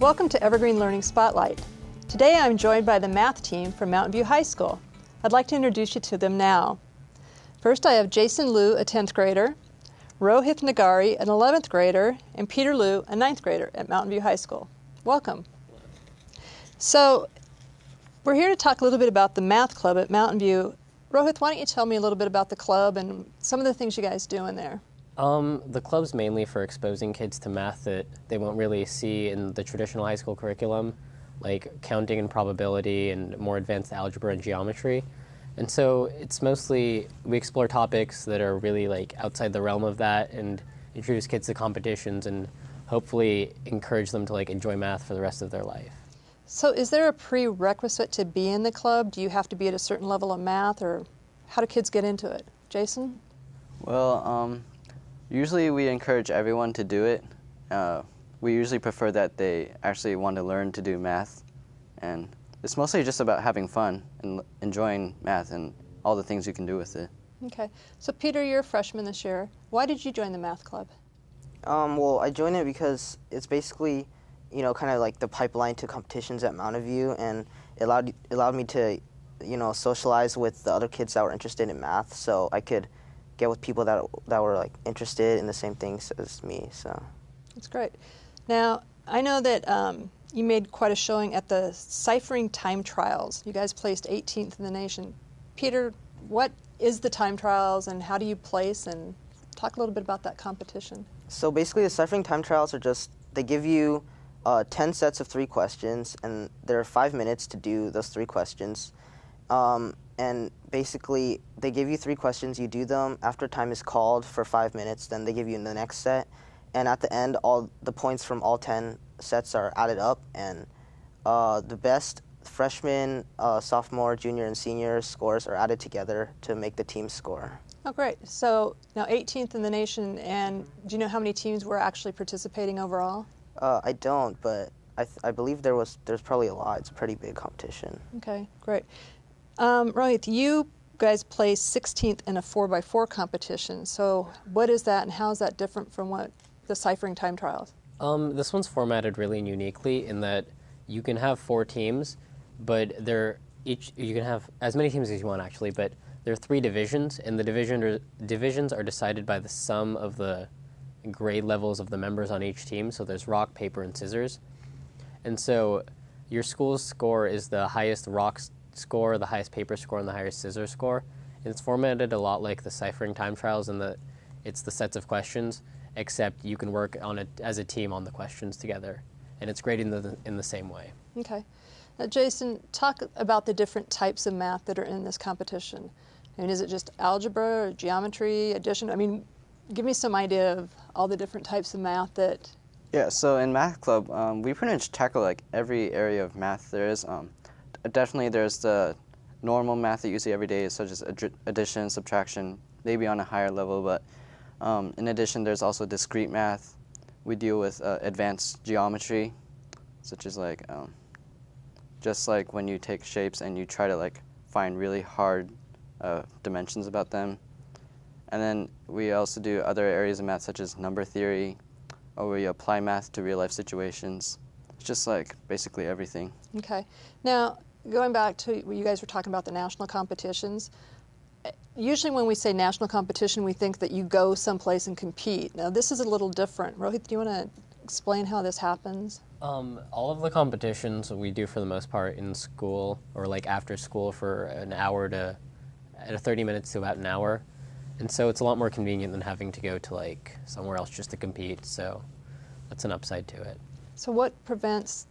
Welcome to Evergreen Learning Spotlight. Today I'm joined by the math team from Mountain View High School. I'd like to introduce you to them now. First I have Jason Liu, a 10th grader, Rohith Nagari, an 11th grader, and Peter Liu, a 9th grader at Mountain View High School. Welcome. So we're here to talk a little bit about the math club at Mountain View. Rohith, why don't you tell me a little bit about the club and some of the things you guys do in there? The club's mainly for exposing kids to math that they won't really see in the traditional high school curriculum, like counting and probability and more advanced algebra and geometry. And so it's mostly, we explore topics that are really like outside the realm of that and introduce kids to competitions and hopefully encourage them to like enjoy math for the rest of their life. So is there a prerequisite to be in the club? Do you have to be at a certain level of math, or how do kids get into it? Jason? Well, usually we encourage everyone to do it. We usually prefer that they actually want to learn to do math. And it's mostly just about having fun and enjoying math and all the things you can do with it. Okay. So Peter, you're a freshman this year. Why did you join the math club? Well, I joined it because it's basically, kind of like the pipeline to competitions at Mountain View, and it allowed me to, socialize with the other kids that were interested in math, so I could get with people that were like interested in the same things as me. So that's great. Now I know that you made quite a showing at the ciphering time trials. You guys placed 18th in the nation. Peter, what is the time trials and how do you place, and talk a little bit about that competition? So basically the ciphering time trials are just, they give you 10 sets of 3 questions, and there are 5 minutes to do those 3 questions. And basically, they give you 3 questions, you do them. After time is called for 5 minutes, then they give you the next set. And at the end, all the points from all 10 sets are added up, and the best freshman, sophomore, junior, and senior scores are added together to make the team score. Oh, great. So now 18th in the nation, and do you know how many teams were actually participating overall? I don't, but I believe there's probably a lot. It's a pretty big competition. Okay, great. Rohith, you guys placed 16th in a 4x4 competition. So what is that, and how is that different from what the ciphering time trials? This one's formatted really uniquely in that you can have 4 teams, but you can have as many teams as you want actually, but there are 3 divisions, and the divisions are decided by the sum of the grade levels of the members on each team. So there's rock, paper, and scissors. And so your school's score is the highest rock score, the highest paper score, and the highest scissors score. And it's formatted a lot like the ciphering time trials in that it's the sets of questions, except you can work on it as a team on the questions together. And it's graded in the same way. Okay. Now, Jason, talk about the different types of math that are in this competition. I mean, is it just algebra, or geometry, addition? I mean, give me some idea of all the different types of math that... Yeah, so in Math Club, we pretty much tackle like every area of math there is. Definitely there's the normal math that you see every day, such as addition, subtraction, maybe on a higher level, but in addition there's also discrete math. We deal with advanced geometry, such as like, just like when you take shapes and you try to like find really hard dimensions about them. And then we also do other areas of math such as number theory, or we apply math to real life situations. It's just like basically everything. Okay. Now, going back to what you guys were talking about, the national competitions, usually when we say national competition, we think that you go someplace and compete. Now, this is a little different. Rohith, do you want to explain how this happens? All of the competitions we do for the most part in school, or like after school for an hour to 30 minutes to about an hour. And so it's a lot more convenient than having to go to like somewhere else just to compete. So that's an upside to it. So what prevents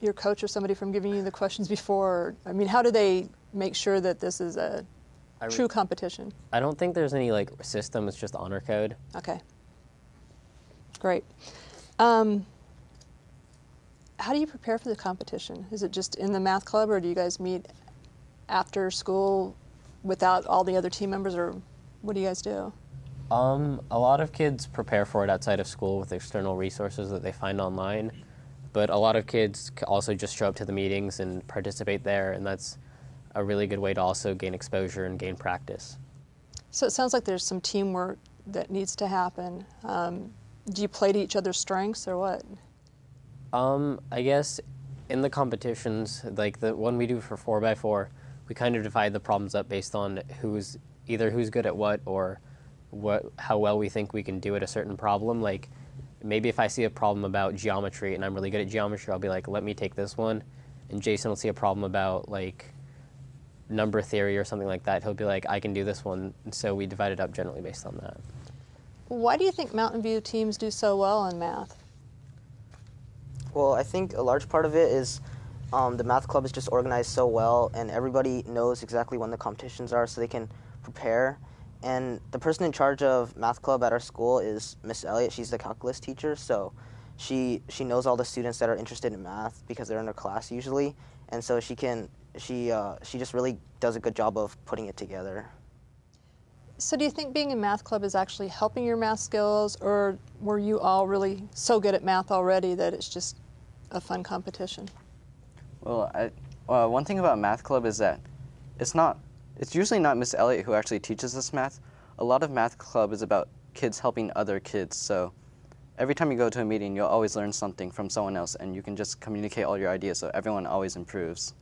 your coach or somebody from giving you the questions before? I mean, how do they make sure that this is a true competition? I don't think there's any like system. It's just honor code. Okay. Great. How do you prepare for the competition? Is it just in the math club, or do you guys meet after school without all the other team members, or what do you guys do? A lot of kids prepare for it outside of school with external resources that they find online, but a lot of kids also just show up to the meetings and participate there, and that's a really good way to also gain exposure and gain practice. So it sounds like there's some teamwork that needs to happen. Do you play to each other's strengths or what? I guess in the competitions, like the one we do for 4x4, we kind of divide the problems up based on who's good at what, or how well we think we can do at a certain problem. Like maybe if I see a problem about geometry and I'm really good at geometry, I'll be like, let me take this one. And Jason will see a problem about like number theory or something like that. He'll be like, I can do this one. And so we divide it up generally based on that. Why do you think Mountain View teams do so well in math? Well, I think a large part of it is the math club is just organized so well, and everybody knows exactly when the competitions are, so they can prepare. And the person in charge of math club at our school is Miss Elliott. She's the calculus teacher, so she knows all the students that are interested in math because they're in her class usually, and so she just really does a good job of putting it together. So do you think being in math club is actually helping your math skills, or were you all really so good at math already that it's just a fun competition? Well, one thing about math club is that it's usually not Miss Elliott who actually teaches us math. A lot of math club is about kids helping other kids. So every time you go to a meeting, you'll always learn something from someone else, and you can just communicate all your ideas, so everyone always improves.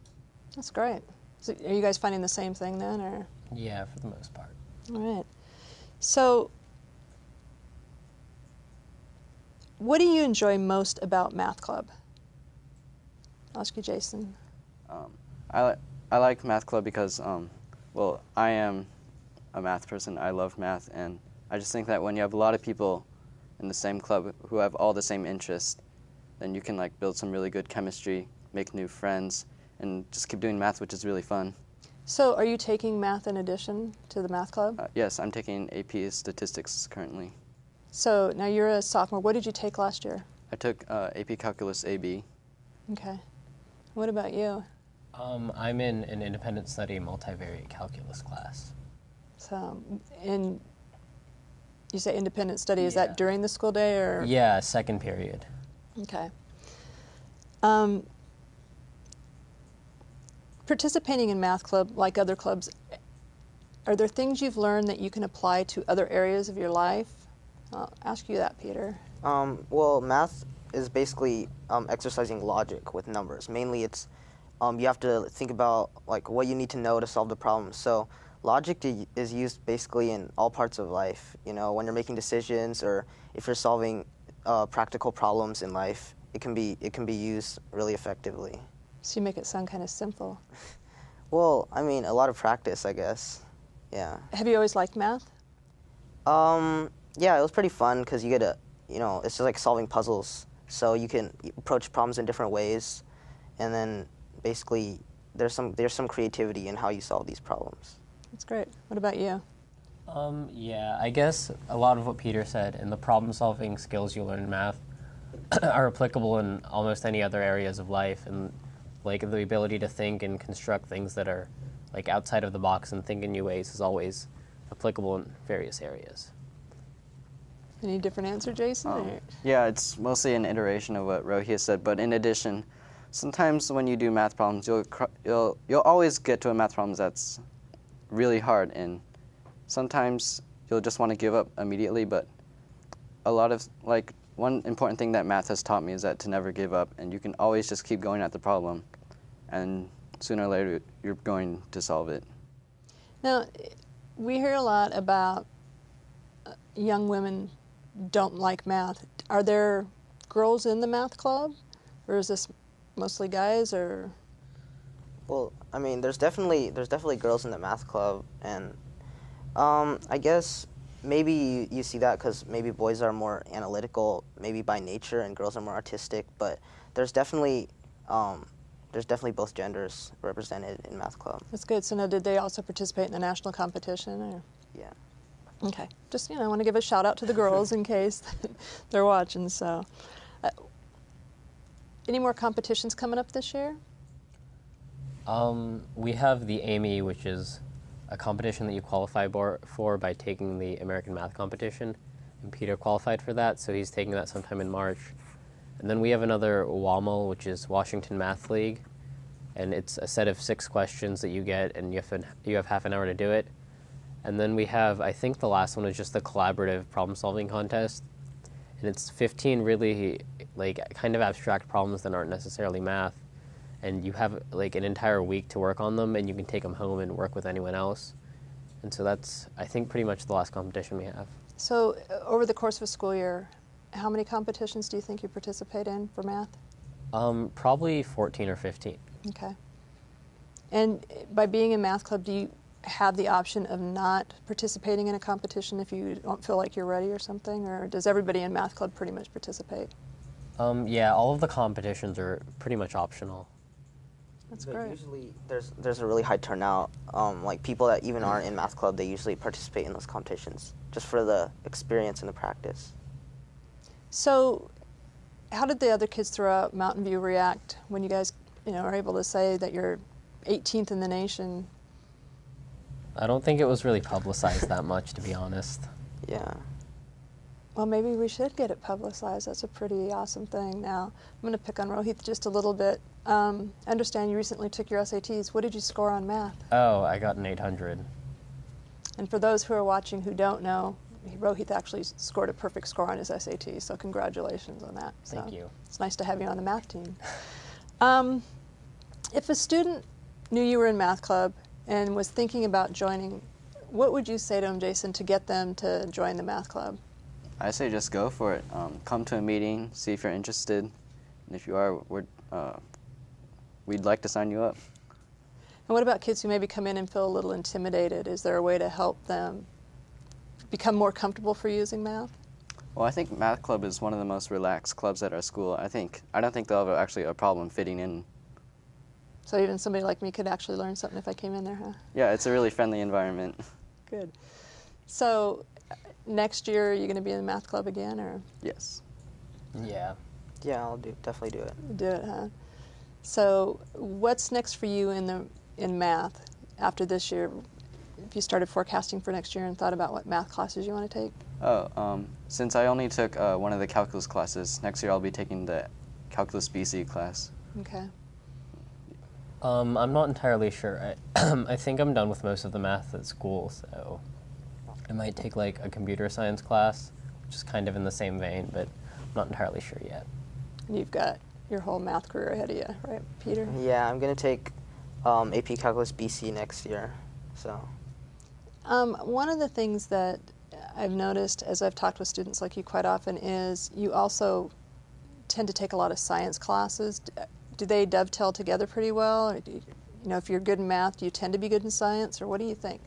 That's great. So are you guys finding the same thing then, or? Yeah, for the most part. All right. So what do you enjoy most about math club? I'll ask you, Jason. I like math club because, well, I am a math person. I love math, and I just think that when you have a lot of people in the same club who have all the same interests, then you can like build some really good chemistry, make new friends, and just keep doing math, which is really fun. So are you taking math in addition to the math club? Yes, I'm taking AP Statistics currently. So now you're a sophomore. What did you take last year? I took AP Calculus AB. Okay. What about you? I'm in an independent study multivariate calculus class. So, and you say independent study, is Yeah. that during the school day or? Yeah, second period. Okay. Participating in math club, like other clubs, are there things you've learned that you can apply to other areas of your life? I'll ask you that, Peter. Well, math is basically exercising logic with numbers. Mainly it's you have to think about like what you need to know to solve the problem. So logic is used basically in all parts of life. You know, when you're making decisions or if you're solving practical problems in life, it can be used really effectively. So you make it sound kind of simple. Well, I mean, a lot of practice, I guess. Yeah. Have you always liked math? Yeah, it was pretty fun because you get to, you know, it's just like solving puzzles. So you can approach problems in different ways, and then basically there's some creativity in how you solve these problems. That's great. What about you? Yeah, I guess a lot of what Peter said and the problem-solving skills you learn in math are applicable in almost any other areas of life, and like the ability to think and construct things that are like outside of the box and think in new ways is always applicable in various areas. Any different answer, Jason? Or- Yeah, it's mostly an iteration of what Rohit said, but in addition, sometimes when you do math problems, you'll always get to a math problem that's really hard, and sometimes you'll just want to give up immediately, but a lot of, like, one important thing that math has taught me is that to never give up, and you can always just keep going at the problem, and sooner or later you're going to solve it. Now, we hear a lot about young women don't like math. Are there girls in the math club, or is this mostly guys, or? Well, I mean, there's definitely girls in the math club, and I guess maybe you see that because maybe boys are more analytical, maybe by nature, and girls are more artistic. But there's definitely both genders represented in math club. That's good. So now, did they also participate in the national competition, or? Yeah. Okay. Just, I want to give a shout out to the girls in case they're watching. So, any more competitions coming up this year? We have the AMY, which is a competition that you qualify for by taking the American Math Competition, and Peter qualified for that, so he's taking that sometime in March. And then we have another WAML, which is Washington Math League, and it's a set of 6 questions that you get, and you have half an hour to do it. And then we have, I think the last one is just the collaborative problem-solving contest, and it's 15 really like kind of abstract problems that aren't necessarily math, and you have like an entire week to work on them, and you can take them home and work with anyone else. And so that's, I think, pretty much the last competition we have. So over the course of a school year, how many competitions do you think you participate in for math? Probably 14 or 15. Okay. And by being in math club, do you have the option of not participating in a competition if you don't feel like you're ready or something, or does everybody in math club pretty much participate? Yeah, all of the competitions are pretty much optional. That's But great. usually there's a really high turnout. Like people that even aren't in math club, they usually participate in those competitions just for the experience and the practice. So how did the other kids throughout Mountain View react when you guys, are able to say that you're 18th in the nation? I don't think it was really publicized that much, to be honest. Yeah. Well, maybe we should get it publicized. That's a pretty awesome thing. Now, I'm going to pick on Rohit just a little bit. I understand you recently took your SATs. What did you score on math? Oh, I got an 800. And for those who are watching who don't know, Rohit actually scored a perfect score on his SAT, so congratulations on that. Thank you. It's nice to have you on the math team. If a student knew you were in math club and was thinking about joining, what would you say to them, Jason, to get them to join the math club? I say just go for it. Come to a meeting, see if you're interested, and if you are, we'd like to sign you up. And what about kids who maybe come in and feel a little intimidated? Is there a way to help them become more comfortable for using math? Well, I think math club is one of the most relaxed clubs at our school. I don't think they'll have actually a problem fitting in. So even somebody like me could actually learn something if I came in there, huh? Yeah, it's a really friendly environment. Good. So next year, are you going to be in the math club again, or Yes. Yeah. Yeah, I'll definitely do it. do it, huh? So what's next for you in math after this year? If you started forecasting for next year and thought about what math classes you want to take? Since I only took one of the calculus classes, next year I'll be taking the calculus BC class. Okay. I'm not entirely sure. I think I'm done with most of the math at school, so I might take like a computer science class, which is kind of in the same vein, but I'm not entirely sure yet. And you've got your whole math career ahead of you, right, Peter? Yeah, I'm going to take AP Calculus BC next year. So. One of the things that I've noticed as I've talked with students like you quite often is you also tend to take a lot of science classes. Do they dovetail together pretty well? Or if you're good in math, do you tend to be good in science, or what do you think?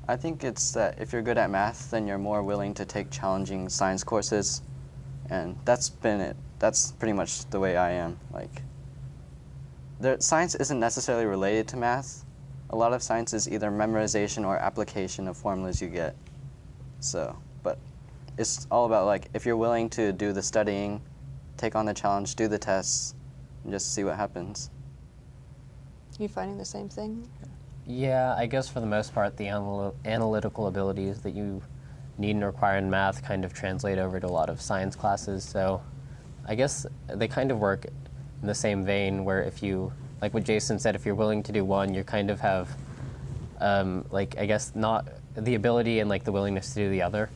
I think it's that if you're good at math, then you're more willing to take challenging science courses, and that's been it. That's pretty much the way I am. Science isn't necessarily related to math. A lot of science is either memorization or application of formulas you get. But it's all about if you're willing to do the studying, take on the challenge, do the tests, and just see what happens. Are you finding the same thing? Yeah, I guess for the most part, the analytical abilities that you need and require in math kind of translate over to a lot of science classes. So I guess they kind of work in the same vein where if you, like what Jason said, if you're willing to do one, you kind of have, I guess, not the ability and the willingness to do the other.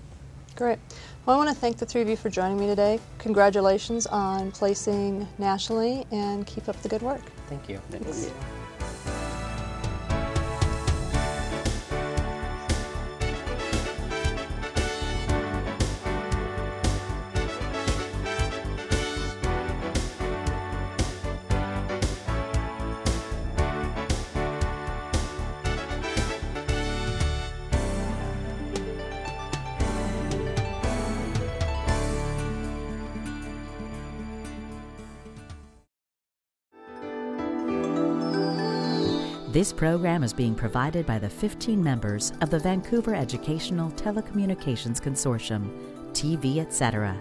Great. Well, I want to thank the three of you for joining me today. Congratulations on placing nationally, and keep up the good work. Thank you. Thanks. This program is being provided by the 15 members of the Vancouver Educational Telecommunications Consortium, TV, etc.